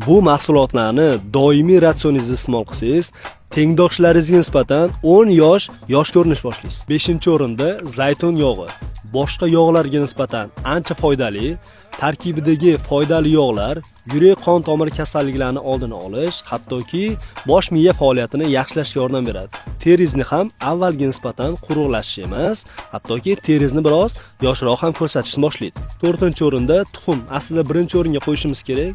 Bu mahsulotlarni doimiy ratsioningizda iste'mol qilsangiz, tengdoshlaringizga nisbatan 10 yosh ko'rinish boshlaysiz. 5-o'rinda zaytun yog'i. Boshqa yog'larga nisbatan ancha foydali. Tarkibidagi foydali yog'lar yurak qon tomir kasalliklarini oldini olish, hattoki bosh miya faoliyatini yaxshilashga yordam beradi. Terizni ham avvalgi nisbatan quruqlashish emas, hattoki terizni biroz yoshroq ham ko'rsatishni boshlaydi. 4-o'rinda tuxum. Aslida 1-o'ringa qo'yishimiz kerak.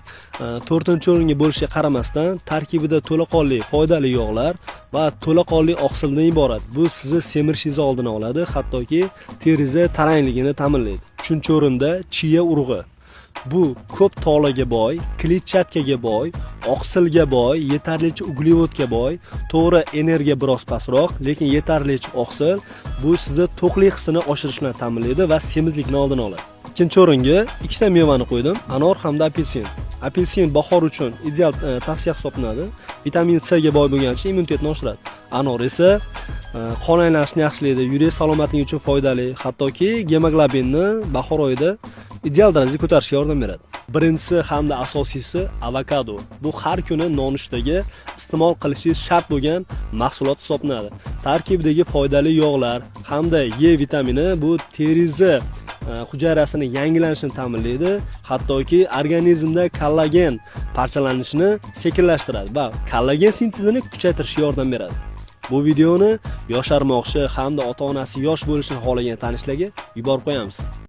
4-o'ringa bo'lishiga qaramasdan tarkibida to'laqonli foydali yog'lar va to'laqonli oqsildan iborat. Bu sizni semirishingizni oldini oladi, hattoki terizni tarangligini ta'minlaydi. 3-o'rinda chiya urug'i. Bu ko'p tolaga boy, kletchatkaga boy, oqsilga boy, yetarlicha uglevodga boy, to'g'ri energiya biroz pastroq, lekin yetarlicha oqsil. Bu sizni to'qlik hissini oshirish bilan ta'minlaydi va semizlikni oldini oladi. 2-o'ringa ikkita mevani qo'ydim, anor hamda apelsin. Apelsin bahor uchun ideal tavsiya hisoblanadi. Vitamin C ga boy bo'lgani uchun immunitetni oshiradi. Anor esa qon aylanishini yaxshilaydi, yurak salomatligi uchun foydali, hattoki gemoglobinni bahor oyida ideal darajada ko'tarishga yordam beradi. Birinchisi hamda asosiysi avokado. Bu har kuni nonushtaga iste'mol qilishingiz shart bo'lgan mahsulot hisoblanadi. Tarkibidagi foydali yog'lar hamda E vitamini bu terizni hujayrasini yangilanishini ta'minlaydi, hattoki organizmda kollagen parchalanishini sekinlashtiradi va kollagen sintezini kuchaytirishga yordam beradi. Bu videoni yosh armoqchi hamda ota-onasi yosh bo'lishini xohlagan tanishlarga yuborib qo'yamiz.